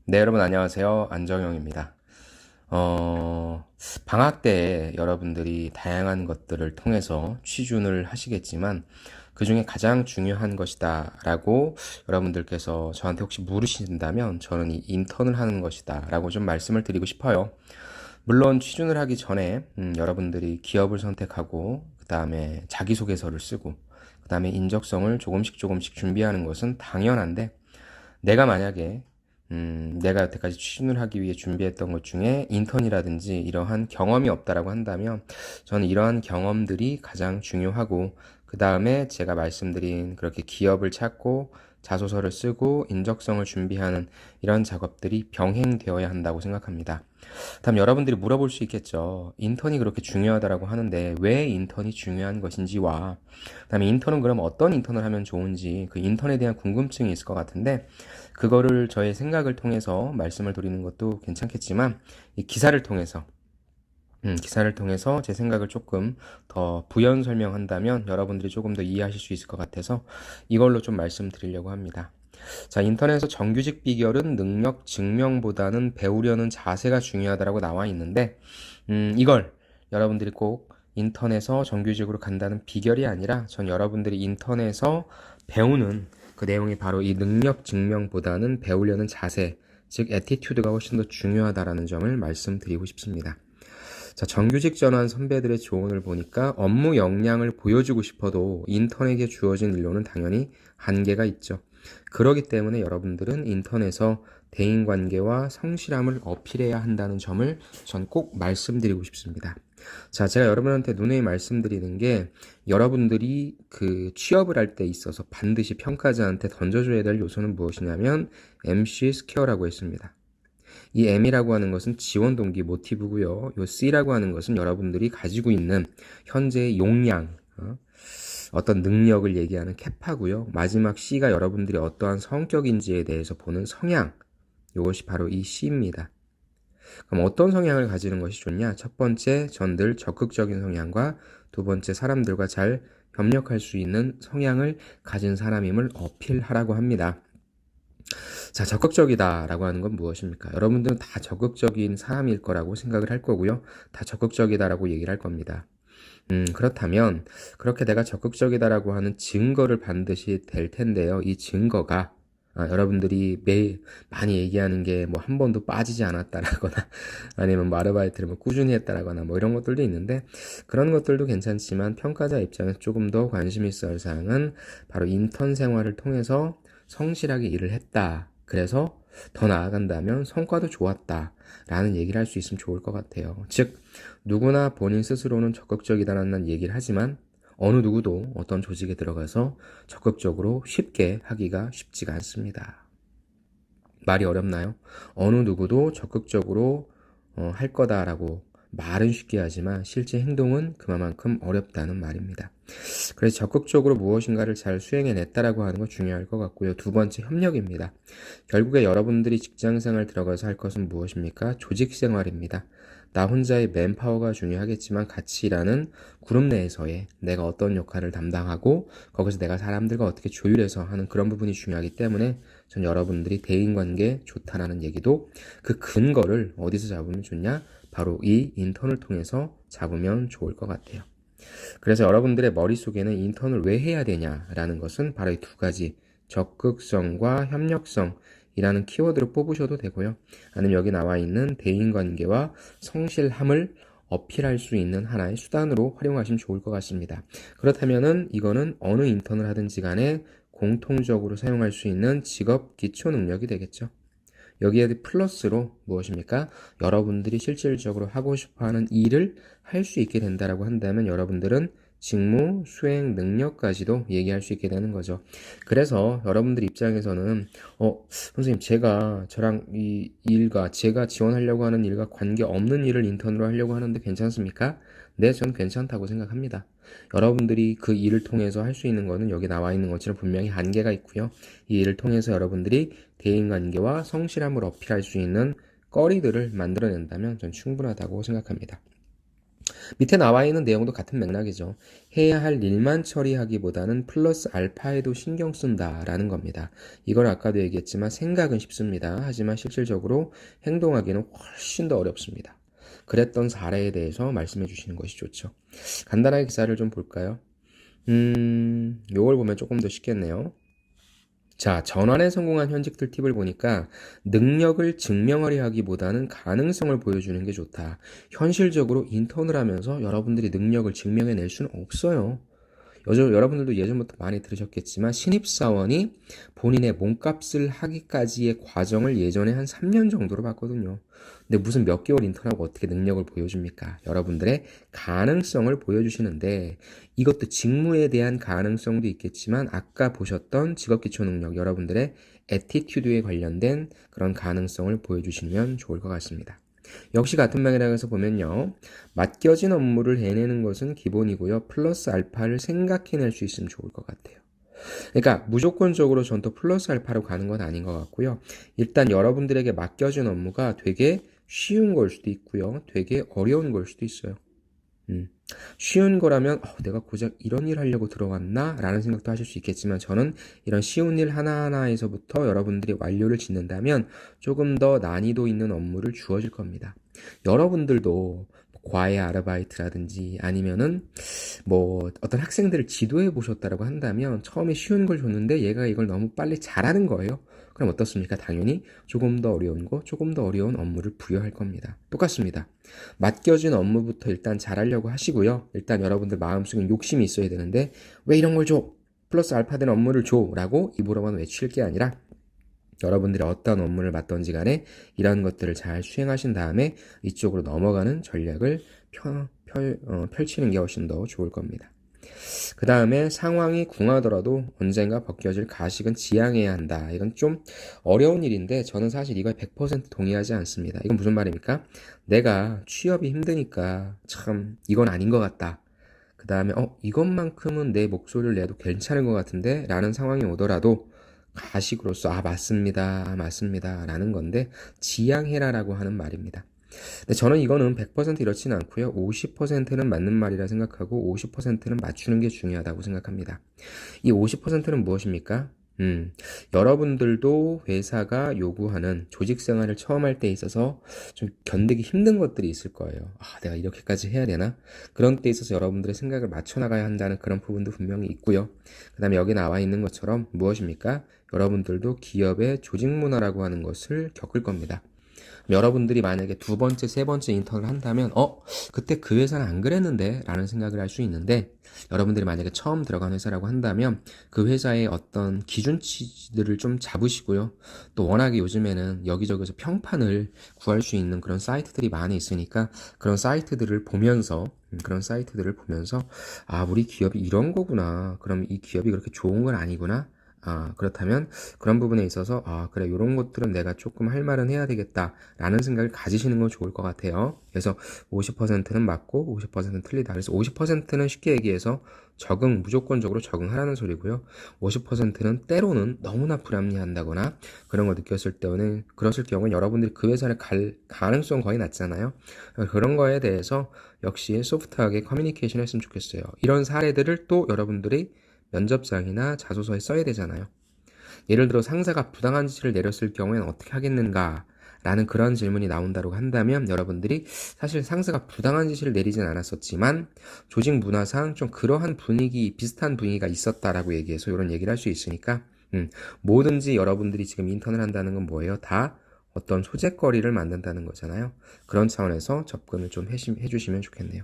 네, 여러분 안녕하세요. 안정영입니다. 방학 때 여러분들이 다양한 것들을 통해서 취준을 하시겠지만 그 중에 가장 중요한 것이다 라고 여러분들께서 저한테 혹시 물으신다면 저는 이 인턴을 하는 것이다 라고 좀 말씀을 드리고 싶어요. 물론 취준을 하기 전에 여러분들이 기업을 선택하고 그 다음에 자기소개서를 쓰고 그 다음에 인적성을 조금씩 준비하는 것은 당연한데 내가 만약에 내가 여태까지 취준을 하기 위해 준비했던 것 중에 인턴이라든지 이러한 경험이 없다라고 한다면 저는 이러한 경험들이 가장 중요하고 그 다음에 제가 말씀드린 그렇게 기업을 찾고 자소서를 쓰고 인적성을 준비하는 이런 작업들이 병행되어야 한다고 생각합니다. 다음 여러분들이 물어볼 수 있겠죠. 인턴이 그렇게 중요하다라고 하는데 왜 인턴이 중요한 것인지와 그다음에 인턴은 그럼 어떤 인턴을 하면 좋은지 그 인턴에 대한 궁금증이 있을 것 같은데 그거를 저의 생각을 통해서 말씀을 드리는 것도 괜찮겠지만 이 기사를 통해서 제 생각을 조금 더 부연 설명한다면 여러분들이 조금 더 이해하실 수 있을 것 같아서 이걸로 좀 말씀드리려고 합니다. 자, 인턴에서 정규직 비결은 능력 증명보다는 배우려는 자세가 중요하다고 나와 있는데, 이걸 여러분들이 꼭 인턴에서 정규직으로 간다는 비결이 아니라 전 여러분들이 인턴에서 배우는 그 내용이 바로 이 능력 증명보다는 배우려는 자세, 즉 애티튜드가 훨씬 더 중요하다라는 점을 말씀드리고 싶습니다. 자, 정규직 전환 선배들의 조언을 보니까 업무 역량을 보여주고 싶어도 인턴에게 주어진 일로는 당연히 한계가 있죠. 그러기 때문에 여러분들은 인턴에서 대인관계와 성실함을 어필해야 한다는 점을 전 꼭 말씀드리고 싶습니다. 자, 제가 여러분한테 누누이 말씀드리는 게 여러분들이 그 취업을 할 때 있어서 반드시 평가자한테 던져줘야 될 요소는 무엇이냐면 MC 스퀘어라고 했습니다. 이 M이라고 하는 것은 지원 동기 모티브고요. 요 C라고 하는 것은 여러분들이 가지고 있는 현재의 용량, 어떤 능력을 얘기하는 캐파고요. 마지막 C가 여러분들이 어떠한 성격인지에 대해서 보는 성향, 이것이 바로 이 C입니다. 그럼 어떤 성향을 가지는 것이 좋냐? 첫 번째, 전 늘 적극적인 성향과 두 번째, 사람들과 잘 협력할 수 있는 성향을 가진 사람임을 어필하라고 합니다. 자, 적극적이다라고 하는 건 무엇입니까? 여러분들은 다 적극적인 사람일 거라고 생각을 할 거고요. 다 적극적이다라고 얘기를 할 겁니다. 그렇다면 그렇게 내가 적극적이다라고 하는 증거를 반드시 될 텐데요. 이 증거가 여러분들이 매일 많이 얘기하는 게 뭐 한 번도 빠지지 않았다라거나 아니면 뭐 아르바이트를 뭐 꾸준히 했다라거나 뭐 이런 것들도 있는데 그런 것들도 괜찮지만 평가자 입장에서 조금 더 관심 있을 사항은 바로 인턴 생활을 통해서 성실하게 일을 했다. 그래서 더 나아간다면 성과도 좋았다. 라는 얘기를 할 수 있으면 좋을 것 같아요. 즉, 누구나 본인 스스로는 적극적이다라는 얘기를 하지만 어느 누구도 어떤 조직에 들어가서 적극적으로 쉽게 하기가 쉽지가 않습니다. 말이 어렵나요? 어느 누구도 적극적으로 할 거다라고 말은 쉽게 하지만 실제 행동은 그만큼 어렵다는 말입니다. 그래서 적극적으로 무엇인가를 잘 수행해냈다라고 하는 거 중요할 것 같고요. 두 번째, 협력입니다. 결국에 여러분들이 직장생활 들어가서 할 것은 무엇입니까? 조직생활입니다. 나 혼자의 맨파워가 중요하겠지만 같이 일하는 그룹 내에서의 내가 어떤 역할을 담당하고 거기서 내가 사람들과 어떻게 조율해서 하는 그런 부분이 중요하기 때문에 전 여러분들이 대인관계 좋다라는 얘기도 그 근거를 어디서 잡으면 좋냐? 바로 이 인턴을 통해서 잡으면 좋을 것 같아요. 그래서 여러분들의 머릿속에는 인턴을 왜 해야 되냐라는 것은 바로 이 두 가지 적극성과 협력성이라는 키워드를 뽑으셔도 되고요. 아니면 여기 나와 있는 대인관계와 성실함을 어필할 수 있는 하나의 수단으로 활용하시면 좋을 것 같습니다. 그렇다면은 이거는 어느 인턴을 하든지 간에 공통적으로 사용할 수 있는 직업 기초 능력이 되겠죠. 여기에 플러스로 무엇입니까? 여러분들이 실질적으로 하고 싶어하는 일을 할 수 있게 된다라고 한다면 여러분들은 직무 수행 능력까지도 얘기할 수 있게 되는 거죠. 그래서 여러분들 입장에서는 선생님 제가 저랑 이 일과 제가 지원하려고 하는 일과 관계없는 일을 인턴으로 하려고 하는데 괜찮습니까? 네, 전 괜찮다고 생각합니다. 여러분들이 그 일을 통해서 할 수 있는 거는 여기 나와 있는 것처럼 분명히 한계가 있고요. 이 일을 통해서 여러분들이 대인관계와 성실함을 어필할 수 있는 거리들을 만들어낸다면 전 충분하다고 생각합니다. 밑에 나와 있는 내용도 같은 맥락이죠. 해야 할 일만 처리하기보다는 플러스 알파에도 신경 쓴다라는 겁니다. 이걸 아까도 얘기했지만 생각은 쉽습니다. 하지만 실질적으로 행동하기는 훨씬 더 어렵습니다. 그랬던 사례에 대해서 말씀해 주시는 것이 좋죠. 간단하게 기사를 좀 볼까요? 요걸 보면 조금 더 쉽겠네요. 자, 전환에 성공한 현직들 팁을 보니까 능력을 증명하려 하기보다는 가능성을 보여주는 게 좋다. 현실적으로 인턴을 하면서 여러분들이 능력을 증명해낼 수는 없어요. 여러분들도 예전부터 많이 들으셨겠지만 신입사원이 본인의 몸값을 하기까지의 과정을 예전에 한 3년 정도로 봤거든요. 근데 무슨 몇 개월 인턴하고 어떻게 능력을 보여줍니까? 여러분들의 가능성을 보여주시는데 이것도 직무에 대한 가능성도 있겠지만 아까 보셨던 직업기초능력 여러분들의 애티튜드에 관련된 그런 가능성을 보여주시면 좋을 것 같습니다. 역시 같은 맥락에서 보면요. 맡겨진 업무를 해내는 것은 기본이고요. 플러스 알파를 생각해낼 수 있으면 좋을 것 같아요. 그러니까 무조건적으로 전또 플러스 알파로 가는 건 아닌 것 같고요. 일단 여러분들에게 맡겨진 업무가 되게 쉬운 걸 수도 있고요. 되게 어려운 걸 수도 있어요. 쉬운 거라면 내가 고작 이런 일 하려고 들어갔나? 라는 생각도 하실 수 있겠지만 저는 이런 쉬운 일 하나하나에서부터 여러분들이 완료를 짓는다면 조금 더 난이도 있는 업무를 주어질 겁니다. 여러분들도 과외 아르바이트라든지 아니면은 뭐 어떤 학생들을 지도해 보셨다라고 한다면 처음에 쉬운 걸 줬는데 얘가 이걸 너무 빨리 잘하는 거예요. 그럼 어떻습니까? 당연히 조금 더 어려운 거, 조금 더 어려운 업무를 부여할 겁니다. 똑같습니다. 맡겨진 업무부터 일단 잘하려고 하시고요. 일단 여러분들 마음속에 욕심이 있어야 되는데 왜 이런 걸 줘? 플러스 알파 된 업무를 줘 라고 입으로만 외칠 게 아니라 여러분들이 어떤 업무를 맡던지 간에 이런 것들을 잘 수행하신 다음에 이쪽으로 넘어가는 전략을 펼치는 게 훨씬 더 좋을 겁니다. 그 다음에 상황이 궁하더라도 언젠가 벗겨질 가식은 지양해야 한다. 이건 좀 어려운 일인데 저는 사실 이거에 100% 동의하지 않습니다. 이건 무슨 말입니까? 내가 취업이 힘드니까 참 이건 아닌 것 같다. 그 다음에 이것만큼은 내 목소리를 내도 괜찮은 것 같은데 라는 상황이 오더라도 가식으로서 맞습니다. 맞습니다. 라는 건데 지양해라라고 하는 말입니다. 근데 저는 이거는 100% 이렇지는 않고요. 50%는 맞는 말이라 생각하고 50%는 맞추는 게 중요하다고 생각합니다. 이 50%는 무엇입니까? 여러분들도 회사가 요구하는 조직 생활을 처음 할 때 있어서 좀 견디기 힘든 것들이 있을 거예요. 내가 이렇게까지 해야 되나? 그런 때 있어서 여러분들의 생각을 맞춰 나가야 한다는 그런 부분도 분명히 있고요. 그 다음에 여기 나와 있는 것처럼 무엇입니까? 여러분들도 기업의 조직 문화라고 하는 것을 겪을 겁니다. 여러분들이 만약에 두 번째, 세 번째 인턴을 한다면, 그때 그 회사는 안 그랬는데? 라는 생각을 할 수 있는데, 여러분들이 만약에 처음 들어간 회사라고 한다면, 그 회사의 어떤 기준치들을 좀 잡으시고요. 또 워낙에 요즘에는 여기저기서 평판을 구할 수 있는 그런 사이트들이 많이 있으니까, 그런 사이트들을 보면서, 우리 기업이 이런 거구나. 그럼 이 기업이 그렇게 좋은 건 아니구나. 그렇다면 그런 부분에 있어서 그래 이런 것들은 내가 조금 할 말은 해야 되겠다 라는 생각을 가지시는 건 좋을 것 같아요. 그래서 50%는 맞고 50%는 틀리다. 그래서 50%는 쉽게 얘기해서 무조건적으로 적응하라는 소리고요. 50%는 때로는 너무나 불합리한다거나 그런 걸 그랬을 경우는 여러분들이 그 회사를 갈 가능성 거의 낮잖아요. 그런 거에 대해서 역시 소프트하게 커뮤니케이션 했으면 좋겠어요. 이런 사례들을 또 여러분들이 면접장이나 자소서에 써야 되잖아요. 예를 들어 상사가 부당한 지시를 내렸을 경우에는 어떻게 하겠는가? 라는 그런 질문이 나온다고 한다면 여러분들이 사실 상사가 부당한 지시를 내리진 않았었지만 조직 문화상 좀 그러한 비슷한 분위기가 있었다라고 얘기해서 이런 얘기를 할 수 있으니까 뭐든지 여러분들이 지금 인턴을 한다는 건 뭐예요? 다 어떤 소재거리를 만든다는 거잖아요. 그런 차원에서 접근을 좀 해주시면 좋겠네요.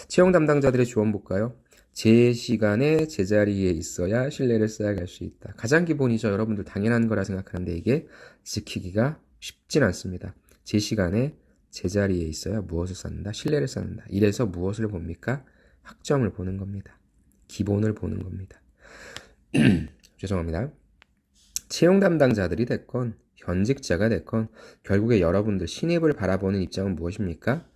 채용 담당자들의 조언 볼까요? 제 시간에 제자리에 있어야 신뢰를 쌓아갈 수 있다. 가장 기본이죠. 여러분들 당연한 거라 생각하는데 이게 지키기가 쉽진 않습니다. 제 시간에 제자리에 있어야 무엇을 쌓는다? 신뢰를 쌓는다. 이래서 무엇을 봅니까? 학점을 보는 겁니다. 기본을 보는 겁니다. 죄송합니다. 채용 담당자들이 됐건 현직자가 됐건 결국에 여러분들 신입을 바라보는 입장은 무엇입니까?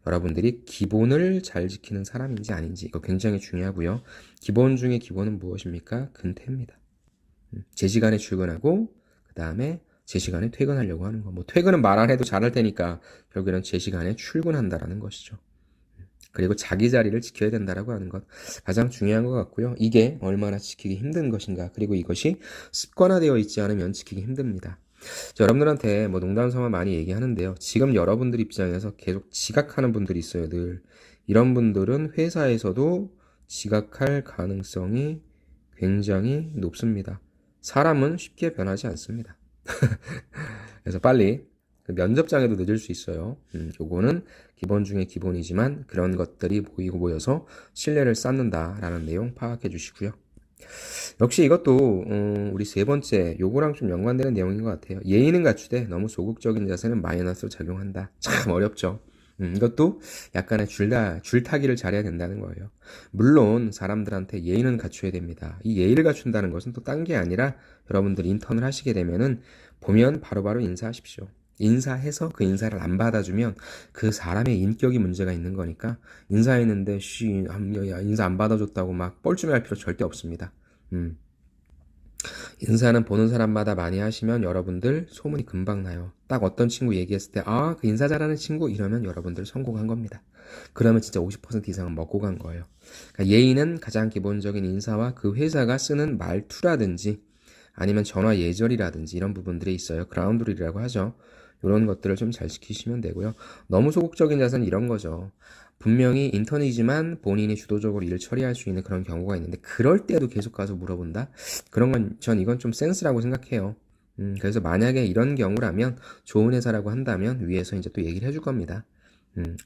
여러분들이 기본을 잘 지키는 사람인지 아닌지 이거 굉장히 중요하고요. 기본 중에 기본은 무엇입니까? 근태입니다. 제 시간에 출근하고 그 다음에 제 시간에 퇴근하려고 하는 거. 퇴근은 말 안 해도 잘할 테니까 결국에는 제 시간에 출근한다라는 것이죠. 그리고 자기 자리를 지켜야 된다라고 하는 것 가장 중요한 것 같고요. 이게 얼마나 지키기 힘든 것인가. 그리고 이것이 습관화되어 있지 않으면 지키기 힘듭니다. 여러분들한테 뭐 농담 삼아 많이 얘기하는데요. 지금 여러분들 입장에서 계속 지각하는 분들이 있어요. 늘 이런 분들은 회사에서도 지각할 가능성이 굉장히 높습니다. 사람은 쉽게 변하지 않습니다. 그래서 빨리 면접장에도 늦을 수 있어요. 요거는 기본 중에 기본이지만 그런 것들이 모이고 모여서 신뢰를 쌓는다라는 내용 파악해 주시고요. 역시 이것도 우리 세 번째 요거랑 좀 연관되는 내용인 것 같아요. 예의는 갖추되 너무 소극적인 자세는 마이너스로 작용한다. 참 어렵죠. 이것도 약간의 줄타기를 잘해야 된다는 거예요. 물론 사람들한테 예의는 갖춰야 됩니다. 이 예의를 갖춘다는 것은 또 딴 게 아니라 여러분들 인턴을 하시게 되면은 보면 바로바로 인사하십시오. 인사해서 그 인사를 안 받아주면 그 사람의 인격이 문제가 있는 거니까 인사했는데 인사 안 받아줬다고 막 뻘쭘해할 필요 절대 없습니다. 인사는 보는 사람마다 많이 하시면 여러분들 소문이 금방 나요. 딱 어떤 친구 얘기했을 때, 아, 그 인사 잘하는 친구 이러면 여러분들 성공한 겁니다. 그러면 진짜 50% 이상은 먹고 간 거예요. 그러니까 예의는 가장 기본적인 인사와 그 회사가 쓰는 말투라든지 아니면 전화 예절이라든지 이런 부분들이 있어요. 그라운드 룰이라고 하죠. 이런 것들을 좀 잘 지키시면 되고요. 너무 소극적인 자세는 이런 거죠. 분명히 인턴이지만 본인이 주도적으로 일을 처리할 수 있는 그런 경우가 있는데 그럴 때도 계속 가서 물어본다? 그런 건 전 이건 좀 센스라고 생각해요. 그래서 만약에 이런 경우라면 좋은 회사라고 한다면 위에서 이제 또 얘기를 해줄 겁니다.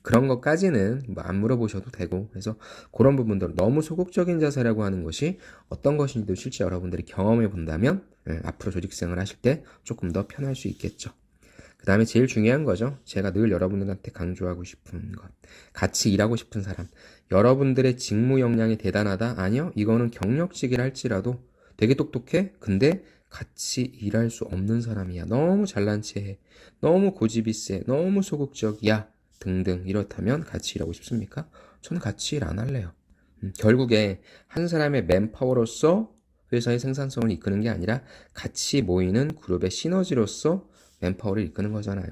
그런 것까지는 뭐 안 물어보셔도 되고 그래서 그런 부분들 너무 소극적인 자세라고 하는 것이 어떤 것인지도 실제 여러분들이 경험해 본다면 앞으로 조직생활 하실 때 조금 더 편할 수 있겠죠. 그 다음에 제일 중요한 거죠. 제가 늘 여러분들한테 강조하고 싶은 것. 같이 일하고 싶은 사람. 여러분들의 직무 역량이 대단하다? 아니요. 이거는 경력직이라 할지라도 되게 똑똑해? 근데 같이 일할 수 없는 사람이야. 너무 잘난 체해. 너무 고집이 세. 너무 소극적이야. 등등. 이렇다면 같이 일하고 싶습니까? 저는 같이 일 안 할래요. 결국에 한 사람의 맨파워로서 회사의 생산성을 이끄는 게 아니라 같이 모이는 그룹의 시너지로서 맨파워를 이끄는 거잖아요.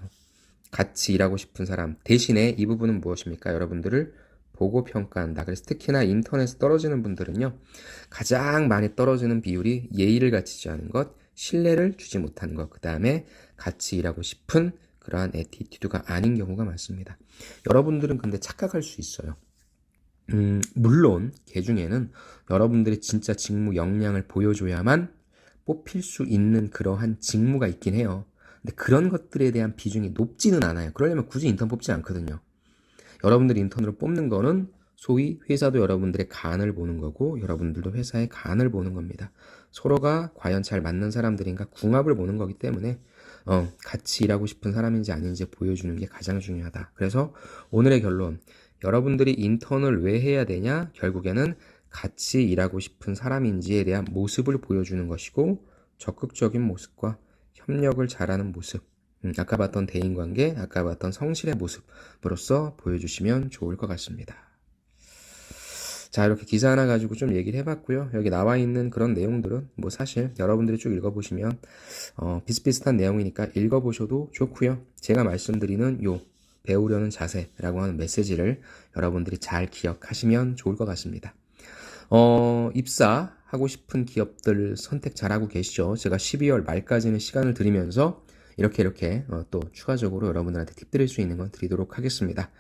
같이 일하고 싶은 사람 대신에 이 부분은 무엇입니까? 여러분들을 보고 평가한다. 그래서 특히나 인터넷에 떨어지는 분들은요. 가장 많이 떨어지는 비율이 예의를 갖추지 않은 것, 신뢰를 주지 못하는 것, 그 다음에 같이 일하고 싶은 그러한 애티튜드가 아닌 경우가 많습니다. 여러분들은 근데 착각할 수 있어요. 물론 개 중에는 여러분들이 진짜 직무 역량을 보여줘야만 뽑힐 수 있는 그러한 직무가 있긴 해요. 근데 그런 것들에 대한 비중이 높지는 않아요. 그러려면 굳이 인턴 뽑지 않거든요. 여러분들이 인턴으로 뽑는 거는 소위 회사도 여러분들의 간을 보는 거고 여러분들도 회사의 간을 보는 겁니다. 서로가 과연 잘 맞는 사람들인가 궁합을 보는 거기 때문에 같이 일하고 싶은 사람인지 아닌지 보여주는 게 가장 중요하다. 그래서 오늘의 결론, 여러분들이 인턴을 왜 해야 되냐? 결국에는 같이 일하고 싶은 사람인지에 대한 모습을 보여주는 것이고 적극적인 모습과 협력을 잘하는 모습, 아까 봤던 대인관계, 아까 봤던 성실의 모습으로서 보여주시면 좋을 것 같습니다. 자, 이렇게 기사 하나 가지고 좀 얘기를 해봤고요. 여기 나와 있는 그런 내용들은 뭐 사실 여러분들이 쭉 읽어보시면 비슷비슷한 내용이니까 읽어보셔도 좋고요. 제가 말씀드리는 요 배우려는 자세라고 하는 메시지를 여러분들이 잘 기억하시면 좋을 것 같습니다. 입사하고 싶은 기업들 선택 잘하고 계시죠? 제가 12월 말까지는 시간을 드리면서 이렇게 또 추가적으로 여러분들한테 팁 드릴 수 있는 건 드리도록 하겠습니다.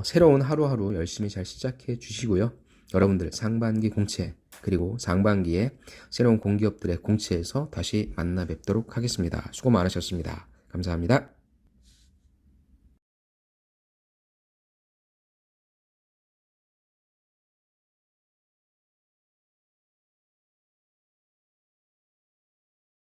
새로운 하루하루 열심히 잘 시작해 주시고요. 여러분들 상반기 공채 그리고 상반기에 새로운 공기업들의 공채에서 다시 만나 뵙도록 하겠습니다. 수고 많으셨습니다. 감사합니다.